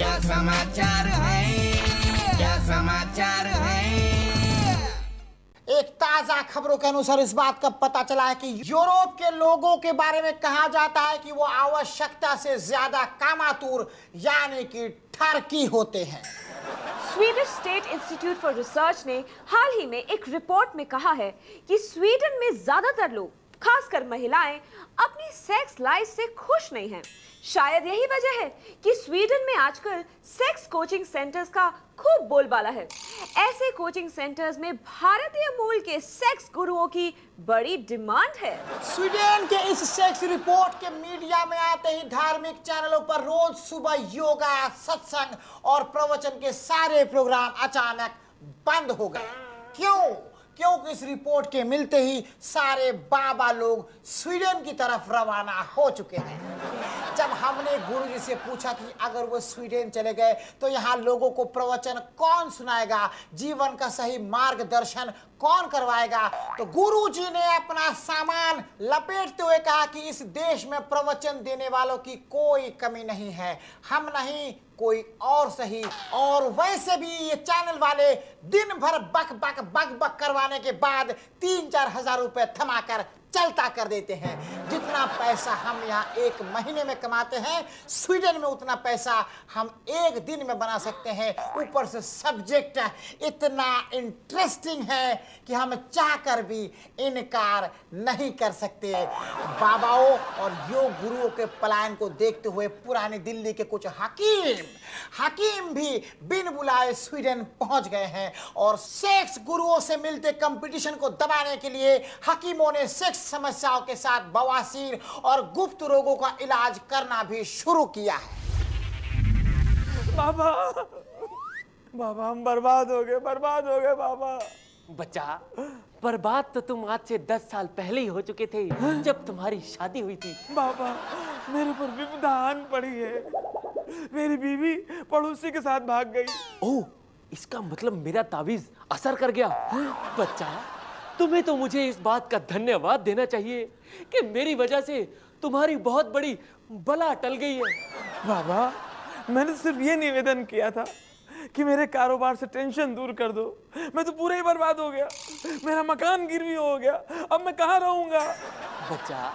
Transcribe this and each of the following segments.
क्या समाचार है, क्या समाचार है। एक ताजा खबरों के अनुसार इस बात का पता चला है कि यूरोप के लोगों के बारे में कहा जाता है कि वो आवश्यकता से ज्यादा कामातुर यानी कि ठरकी होते हैं। Swedish state institute for research ने हाल ही में एक रिपोर्ट में कहा है कि स्वीडन में ज्यादातर लोग, खासकर महिलाएं, अपनी सेक्स लाइफ से खुश नहीं हैं। शायद यही वजह है कि स्वीडन में आजकल सेक्स कोचिंग सेंटर्स का खूब बोलबाला है। ऐसे कोचिंग सेंटर्स में भारतीय मूल के सेक्स गुरुओं की बड़ी डिमांड है। स्वीडन के इस सेक्स रिपोर्ट के मीडिया में आते ही धार्मिक चैनलों पर रोज सुबह योगा, सत्संग और प्रवचन के सारे प्रोग्राम अचानक बंद हो गए। क्योंकि इस रिपोर्ट के मिलते ही सारे बाबा लोग स्वीडन की तरफ रवाना हो चुके हैं। जब हमने गुरुजी से पूछा कि अगर वो स्वीडन चले गए तो यहाँ लोगों को प्रवचन कौन सुनाएगा, जीवन का सही मार्गदर्शन कौन करवाएगा, तो गुरुजी ने अपना सामान लपेटते हुए कहा कि इस देश में प्रवचन देने वालों की कोई कमी नहीं है, हम नहीं कोई और सही। और वैसे भी ये चैनल वाले दिन भर बक बक बक बक करवाने के बाद 3-4 हजार रुपए थमाकर चलता कर देते हैं। जितना पैसा हम यहाँ एक महीने में कमाते हैं, स्वीडन में उतना पैसा हम एक दिन में बना सकते हैं। ऊपर से सब्जेक्ट इतना इंटरेस्टिंग है कि हम चाहकर भी इनकार नहीं कर सकते। बाबाओं और योग गुरुओं के पलायन को देखते हुए पुरानी दिल्ली के कुछ हकीम भी बिन बुलाए स्वीडन पहुंच गए हैं और सेक्स गुरुओं से मिलते कंपटीशन को दबाने के लिए हकीमों ने सेक्स समस्याओं के साथ बवासीर और गुप्त रोगों का इलाज करना भी शुरू किया है। बाबा, बाबा हम बर्बाद हो गए बाबा। बच्चा, बर्बाद तो तुम आज से 10 साल पहले ही हो चुके थे, जब तुम्हारी शादी हुई थी। बाबा, मेरे पर विपदा आन पड़ी है। मेरी बीवी पड़ोसी के साथ भाग गई। ओह, इसका मतलब मेरा तावीज असर कर गया। बच्चा, तुम्हें तो मुझे इस बात का धन्यवाद देना चाहिए कि मेरी वजह से तुम्हारी बहुत बड़ी बला टल गई है। बाबा, मैंने सिर्फ ये निवेदन किया था कि मेरे कारोबार से टेंशन दूर कर दो। मैं तो पूरा ही बर्बाद हो गया। मेरा मकान गिरवी हो गया, अब मैं कहाँ रहूंगा? बच्चा,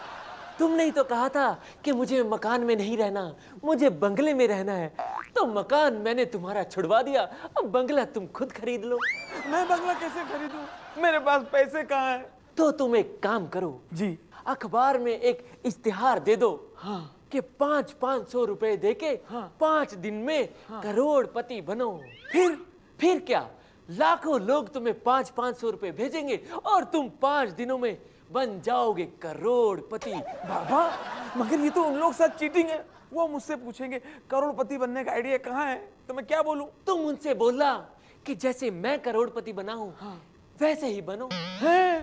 तुमने ही तो कहा था कि मुझे मकान में नहीं रहना, मुझे बंगले में रहना है। तो मकान मैंने तुम्हारा छुड़वा दिया, अब बंगला तुम खुद खरीद लो। मैं बंगला कैसे खरीदूं? मेरे पास पैसे कहाँ हैं? तो तुम एक काम करो जी, अखबार में एक इश्तिहार दे दो। हाँ, कि 500 रुपए देके 5 दिन में करोड़पति बनो। फिर क्या, लाखों लोग तुम्हें 500 रुपए भेजेंगे और तुम 5 दिनों में बन जाओगे करोड़पति। बाबा, मगर ये तो उन लोग साथ चीटिंग है। वो मुझसे पूछेंगे करोड़पति बनने का आइडिया कहाँ है, तो मैं क्या बोलूं? तुम उनसे बोला कि जैसे मैं करोड़पति बना हूं, वैसे ही बनो। है?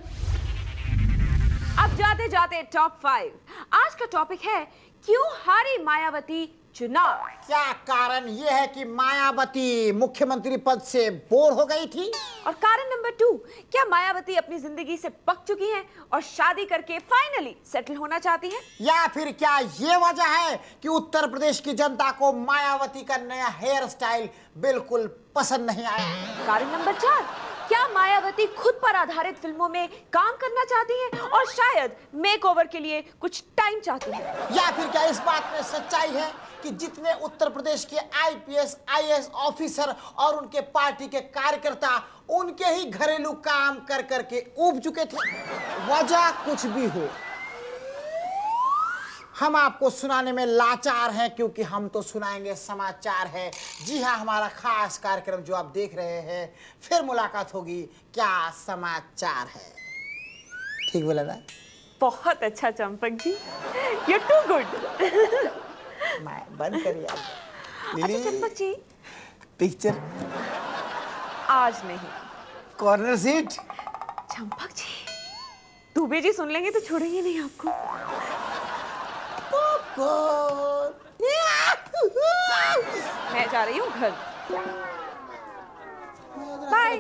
अब जाते जाते टॉप 5। आज का टॉपिक है, क्यों हारी मायावती चुनाव। क्या कारण यह है कि मायावती मुख्यमंत्री पद से बोर हो गई थी? और कारण नंबर 2, क्या मायावती अपनी जिंदगी से पक चुकी हैं और शादी करके फाइनली सेटल होना चाहती हैं? या फिर क्या ये वजह है कि उत्तर प्रदेश की जनता को मायावती का नया हेयर स्टाइल बिल्कुल पसंद नहीं आया? कारण नंबर 4, क्या मायावती खुद पर आधारित फिल्मों में काम करना चाहती हैं और शायद मेकओवर के लिए कुछ टाइम चाहती हैं? या फिर क्या इस बात में सच्चाई है कि जितने उत्तर प्रदेश के आईपीएस, आईएएस ऑफिसर और उनके पार्टी के कार्यकर्ता उनके ही घरेलू काम कर करके ऊब चुके थे? वजह कुछ भी हो, हम आपको सुनाने में लाचार हैं, क्योंकि हम तो सुनाएंगे समाचार है। जी हाँ, हमारा खास कार्यक्रम जो आप देख रहे हैं। फिर मुलाकात होगी, क्या समाचार है। ठीक बोला ना? बहुत अच्छा Champak ji, you too good. मैं बंद करिए। अच्छा चंपक जी, पिक्चर आज नहीं। Corner seat. चंपक जी, दुबे जी सुन लेंगे तो छोड़ेंगे नहीं आपको। मैं जा रही हूँ घर। बाय।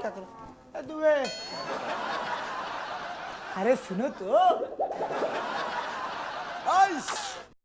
अरे सुनो तो।